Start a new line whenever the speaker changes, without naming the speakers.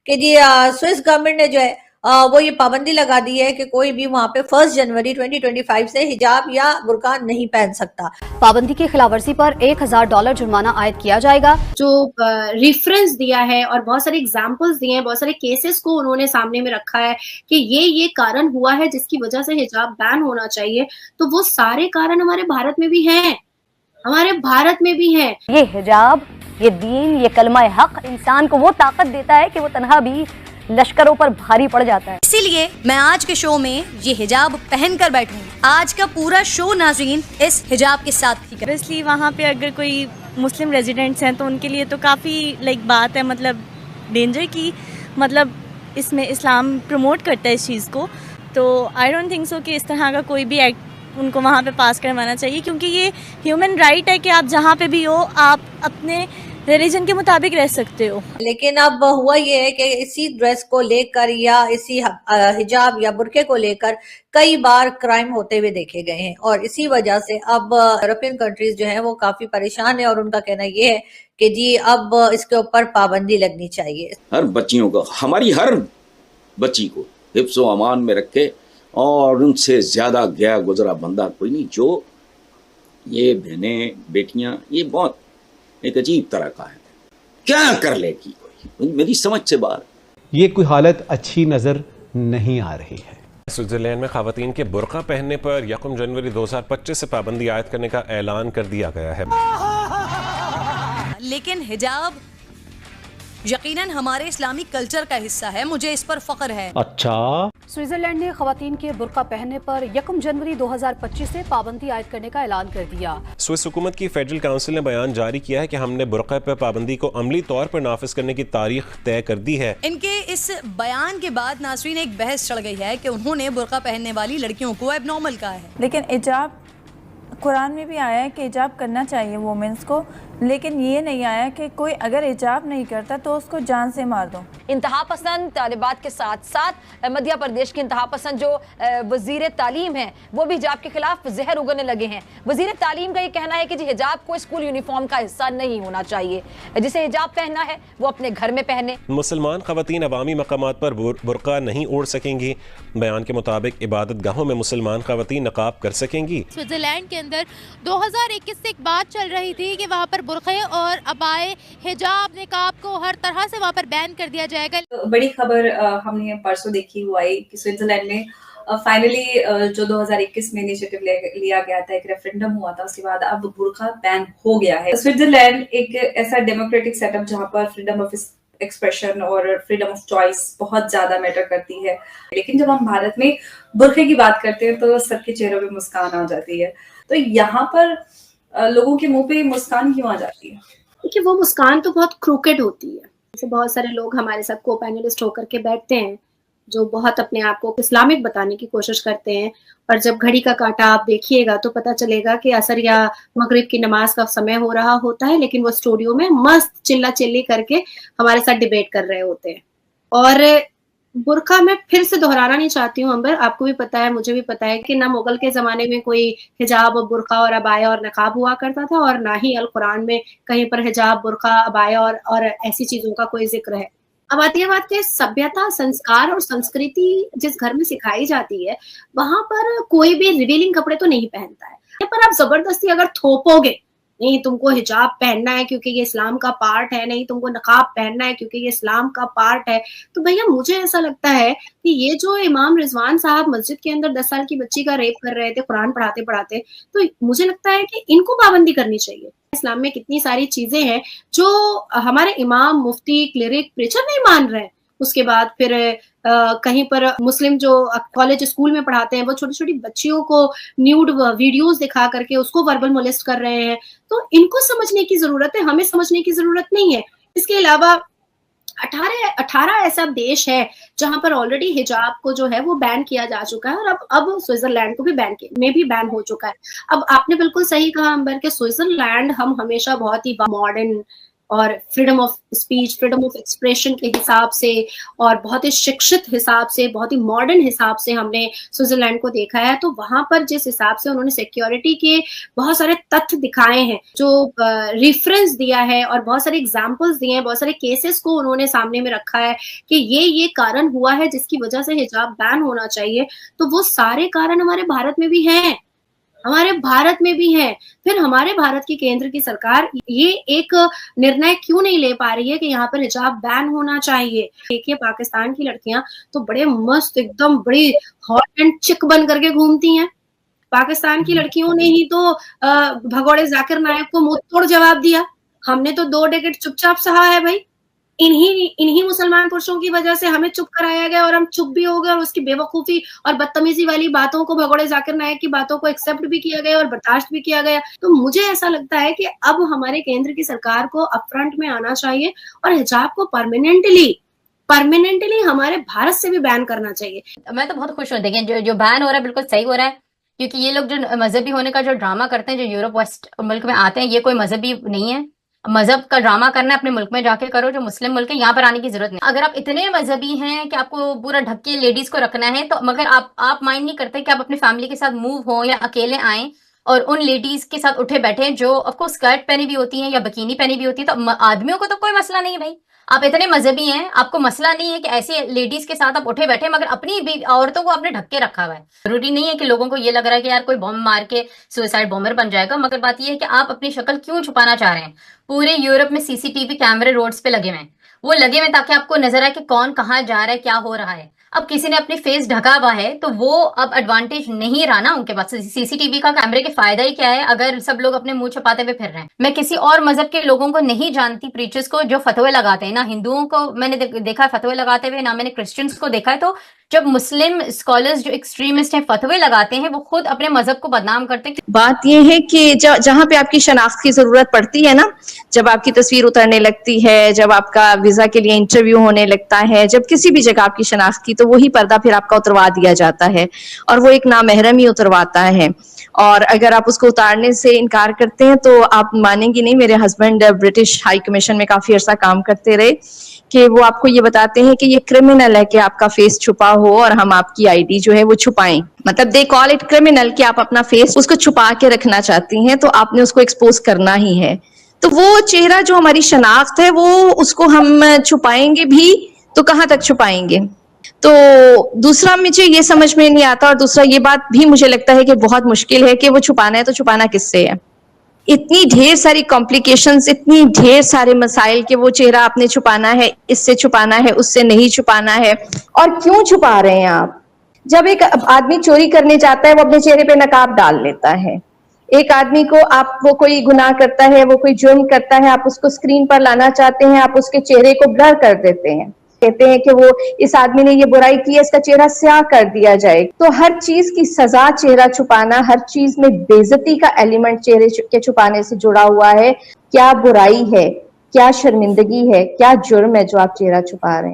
कि जी Swiss government ने जो है वो ये पाबंदी लगा दी है कि कोई भी वहां पे 1 जनवरी 2025 से हिजाब या बुर्का नहीं पहन सकता।
पाबंदी की खिलाफवर्जी पर $1000 जुर्माना आयद किया जाएगा।
जो रेफरेंस दिया है और बहुत सारे एग्जांपल्स दिए हैं, बहुत सारे केसेस को उन्होंने सामने में रखा है कि ये कारण हुआ है जिसकी वजह से हिजाब बैन होना चाहिए, तो वो सारे कारण हमारे भारत में भी हैं, हमारे भारत में भी है।
ये हिजाब, ये दीन, ये कलमा हक इंसान को वो ताकत देता है कि वो तन्हा भी लश्करों पर भारी पड़ जाता है।
इसीलिए मैं आज के शो में ये हिजाब पहन कर बैठूंगी। आज का पूरा शो नाज़रीन इस हिजाब के साथ ही करें।
ऑब्वियसली वहाँ पे अगर कोई मुस्लिम रेजिडेंट्स हैं तो उनके लिए तो काफ़ी बात है, मतलब डेंजर की, मतलब इसमें इस्लाम प्रमोट करता है इस चीज़ को। तो आई डोंट थिंक सो कि इस तरह का कोई भी एक्ट उनको वहाँ पे पास करवाना चाहिए, क्योंकि ये ह्यूमन राइट है कि आप जहाँ पे भी हो आप अपने रिलीजन के मुताबिक रह सकते हो।
लेकिन अब हुआ ये है कि इसी ड्रेस को लेकर या इसी हिजाब या बुर्के को लेकर कई बार क्राइम होते हुए देखे गए हैं, और इसी वजह से अब यूरोपियन कंट्रीज जो हैं वो काफी परेशान है, और उनका कहना ये है कि जी अब इसके ऊपर पाबंदी लगनी चाहिए।
हर बच्चियों को, हमारी हर बच्ची को हिफ्ज़ व अमान में रखे, और उनसे ज्यादा गया गुजरा बंदा कोई नहीं। जो ये बहनें बेटियां, ये बहुत एक अजीब तरह का है, क्या कर लेगी कोई, मेरी समझ से बाहर।
ये कोई हालत अच्छी नजर नहीं आ रही है।
स्विट्जरलैंड में खवातीन के बुर्का पहनने पर 1 जनवरी 2025 से पाबंदी आयद करने का ऐलान कर दिया गया है।
लेकिन हिजाब यकीनन हमारे इस्लामी कल्चर का हिस्सा है, मुझे इस पर फख्र है।
अच्छा,
स्विट्जरलैंड ने खवातीन के बुर्का पहनने पर 1 जनवरी 2025 से पाबंदी आयद करने का ऐलान कर दिया।
स्विस हुकूमत की फेडरल काउंसिल ने बयान जारी किया है कि हमने बुर्का पर पाबंदी को अमली तौर पर नाफिज करने की तारीख तय कर दी है।
इनके इस बयान के बाद नाज़रीन एक बहस चढ़ गई है कि उन्होंने बुर्का पहनने वाली लड़कियों को एबनॉर्मल कहा है।
लेकिन हिजाब कुरान में भी आया है कि हिजाब करना चाहिए वुमेन्स को, लेकिन ये नहीं आया कि कोई अगर हिजाब नहीं करता तो उसको जान से मार दो।
इंतहा पसंद तालिबात के साथ साथ मध्य प्रदेश के इंतहा पसंद जो वजीर तालीम है वो भी हिजाब के खिलाफ जहर उगलने लगे हैं। वजीर तालीम का ये कहना है कि जी हिजाब को स्कूल यूनिफॉर्म का हिस्सा नहीं होना चाहिए, जिसे हिजाब पहनना है वो अपने घर में पहने।
मुसलमान खवातीन अवामी मकामात पर बुर्का नहीं ओढ़ सकेंगी। बयान के मुताबिक इबादत गाहों में मुसलमान खवातीन नकाब कर सकेंगी।
स्विट्जरलैंड के अंदर 2021 से एक बात चल रही थी कि वहाँ पर बुर्क़े और अबाए, हिजाब, निकाब को हर तरह से वहाँ पर बैन कर दिया जाएगा।
बड़ी खबर हमने परसों देखी हुआ है कि स्विट्जरलैंड में फाइनली जो 2021 में इनिशिएटिव लिया गया था, एक रेफरेंडम हुआ था, उसके बाद अब बुर्का बैन हो गया है। स्विट्जरलैंड एक ऐसा डेमोक्रेटिक सेटअप जहाँ पर फ्रीडम ऑफ एक्सप्रेशन और फ्रीडम ऑफ चॉइस बहुत ज्यादा मैटर करती है, लेकिन जब हम भारत में बुर्के की बात करते हैं तो सबके चेहरों पे मुस्कान आ जाती है। तो यहाँ पर लोगों के मुंह पे मुस्कान क्यों आ जाती है?
देखिए, वो मुस्कान तो बहुत क्रूकेड होती है। जैसे बहुत सारे लोग हमारे साथ को पैनलिस्ट होकर के बैठते हैं जो बहुत अपने आप को इस्लामिक बताने की कोशिश करते हैं, और जब घड़ी का कांटा आप देखिएगा तो पता चलेगा कि असर या मगरिब की नमाज का समय हो रहा होता है, लेकिन वो स्टूडियो में मस्त चिल्ला चिल्ली करके हमारे साथ डिबेट कर रहे होते हैं। और बुर्का मैं फिर से दोहराना नहीं चाहती हूँ अंबर, आपको भी पता है, मुझे भी पता है कि ना मुगल के जमाने में कोई हिजाब और बुर्का और अबाया और नकाब हुआ करता था, और ना ही अल कुरान में कहीं पर हिजाब, बुर्का, अबाया और ऐसी चीजों का कोई जिक्र है। अब आती है बात कि सभ्यता, संस्कार और संस्कृति जिस घर में सिखाई जाती है वहां पर कोई भी रिवीलिंग कपड़े तो नहीं पहनता है, पर आप जबरदस्ती अगर थोपोगे नहीं तुमको हिजाब पहनना है क्योंकि ये इस्लाम का पार्ट है, नहीं तुमको नकाब पहनना है क्योंकि ये इस्लाम का पार्ट है, तो भैया मुझे ऐसा लगता है कि ये जो इमाम रिजवान साहब मस्जिद के अंदर 10 साल की बच्ची का रेप कर रहे थे कुरान पढ़ाते पढ़ाते, तो मुझे लगता है कि इनको पाबंदी करनी चाहिए। इस्लाम में कितनी सारी चीजें हैं जो हमारे इमाम, मुफ्ती, क्लेरिक, प्रीचर नहीं मान रहे हैं। उसके बाद फिर कहीं पर मुस्लिम जो कॉलेज स्कूल में पढ़ाते हैं वो छोटी छोटी बच्चियों को न्यूड वीडियोस दिखा करके उसको वर्बल मोलेस्ट कर रहे हैं। तो इनको समझने की जरूरत है, हमें समझने की जरूरत नहीं है। इसके अलावा 18 ऐसा देश है जहां पर ऑलरेडी हिजाब को जो है वो बैन किया जा चुका है, और अब स्विट्जरलैंड को भी बैन हो चुका है। अब आपने बिल्कुल सही कहा अंबर के स्विट्जरलैंड हम हमेशा बहुत ही मॉडर्न, और freedom of speech, freedom of expression के हिसाब से और बहुत ही शिक्षित हिसाब से, बहुत ही मॉडर्न हिसाब से हमने स्विट्जरलैंड को देखा है। तो वहां पर जिस हिसाब से उन्होंने सिक्योरिटी के बहुत सारे तथ्य दिखाए हैं, जो रेफरेंस दिया है और बहुत सारे एग्जांपल्स दिए हैं, बहुत सारे केसेस को उन्होंने सामने में रखा है कि ये कारण हुआ है जिसकी वजह से हिजाब बैन होना चाहिए, तो वो सारे कारण हमारे भारत में भी हैं, हमारे भारत में भी है। फिर हमारे भारत की केंद्र की सरकार ये एक निर्णय क्यों नहीं ले पा रही है कि यहाँ पर हिजाब बैन होना चाहिए। देखिए पाकिस्तान की लड़कियां तो बड़े मस्त, एकदम बड़ी हॉट एंड चिक बन करके घूमती हैं। पाकिस्तान की लड़कियों ने ही तो भगोड़े जाकिर नायक को मुंह तोड़ जवाब दिया। हमने तो 2 डेकेड चुपचाप सहा है भाई। इन्हीं मुसलमान पुरुषों की वजह से हमें चुप कराया गया और हम चुप भी हो गए और उसकी बेवकूफी और बदतमीजी वाली बातों को, भगोड़े जाकिर नायक की बातों को एक्सेप्ट भी किया गया और बर्दाश्त भी किया गया। तो मुझे ऐसा लगता है कि अब हमारे केंद्र की सरकार को अपफ्रंट में आना चाहिए और हिजाब को परमानेंटली हमारे भारत से भी बैन करना चाहिए।
मैं तो बहुत खुश हूँ। देखिए जो बैन हो रहा है बिल्कुल सही हो रहा है, क्योंकि ये लोग जो मजहबी होने का जो ड्रामा करते हैं, जो यूरोप वेस्ट मुल्क में आते हैं, ये कोई मजहबी नहीं है। मजहब का ड्रामा करना है अपने मुल्क में जाके करो, जो मुस्लिम मुल्क है यहाँ पर आने की जरूरत नहीं। अगर आप इतने मजहबी हैं कि आपको पूरा ढक के लेडीज को रखना है, तो मगर आप माइंड नहीं करते कि आप अपनी फैमिली के साथ मूव हो या अकेले आए और उन लेडीज के साथ उठे बैठे जो ऑफकोर्स स्कर्ट पहनी भी होती हैं या बकीनी पहनी भी होती है, तो आदमियों को तो कोई मसला नहीं भाई। आप इतने मजहबी हैं, आपको मसला नहीं है कि ऐसे लेडीज के साथ आप उठे बैठे, मगर अपनी भी औरतों को आपने ढक के रखा हुआ है। जरूरी नहीं है कि लोगों को ये लग रहा है कि यार कोई बॉम्ब मार के सुसाइड बॉम्बर बन जाएगा, मगर बात ये है कि आप अपनी शक्ल क्यों छुपाना चाह रहे हैं। पूरे यूरोप में सीसीटीवी कैमरे रोड्स पे लगे हुए हैं, वो लगे हुए ताकि आपको नजर आए कि कौन कहाँ जा रहा है, क्या हो रहा है। अब किसी ने अपनी फेस ढका हुआ है तो वो अब एडवांटेज नहीं रहा ना उनके पास। सीसीटीवी का कैमरे के फायदा ही क्या है अगर सब लोग अपने मुंह छुपाते हुए फिर रहे हैं। मैं किसी और मजहब के लोगों को नहीं जानती, प्रीचर्स को जो फतवे लगाते हैं, ना हिंदुओं को मैंने देखा है फतवे लगाते हुए, ना मैंने क्रिश्चियंस को देखा है। तो जब मुस्लिम स्कॉलर्स जो एक्सट्रीमिस्ट हैं फतवे लगाते हैं, वो खुद अपने मजहब को बदनाम करते हैं।
बात ये है कि जहाँ पे आपकी शनाख्त की जरूरत पड़ती है ना, जब आपकी तस्वीर उतरने लगती है, जब आपका वीजा के लिए इंटरव्यू होने लगता है, जब किसी भी जगह आपकी शनाख्त की, तो वही पर्दा फिर आपका उतरवा दिया जाता है और वो एक नामहरम ही उतरवाता है। और अगर आप उसको उतारने से इनकार करते हैं तो आप मानेंगी नहीं, मेरे हस्बैंड ब्रिटिश हाई कमीशन में काफी अर्सा काम करते रहे, कि वो आपको ये बताते हैं कि ये क्रिमिनल है कि आपका फेस छुपा हो और हम आपकी आईडी जो है वो छुपाएं। मतलब दे कॉल इट क्रिमिनल कि आप अपना फेस उसको छुपा के रखना चाहती हैं, तो आपने उसको एक्सपोज करना ही है। तो वो चेहरा जो हमारी शनाख्त है, वो उसको हम छुपाएंगे भी तो कहाँ तक छुपाएंगे। तो दूसरा मुझे ये समझ में नहीं आता, और दूसरा ये बात भी मुझे लगता है कि बहुत मुश्किल है कि वो छुपाना है तो छुपाना किससे है। इतनी ढेर सारी कॉम्प्लिकेशंस, इतनी ढेर सारे मसाइल कि वो चेहरा आपने छुपाना है, इससे छुपाना है, उससे नहीं छुपाना है। और क्यों छुपा रहे हैं आप? जब एक आदमी चोरी करने जाता है वो अपने चेहरे पे नकाब डाल लेता है। एक आदमी को वो कोई गुनाह करता है, वो कोई जुर्म करता है, आप उसको स्क्रीन पर लाना चाहते हैं, आप उसके चेहरे को ब्लर कर देते हैं, कहते हैं कि वो इस आदमी ने ये बुराई की है, इसका चेहरा स्याह कर दिया जाए। तो हर चीज की सजा चेहरा छुपाना, हर चीज में बेइज्जती का एलिमेंट चेहरे के छुपाने से जुड़ा हुआ है। क्या बुराई है, क्या शर्मिंदगी है, क्या जुर्म है जो आप चेहरा छुपा रहे हैं?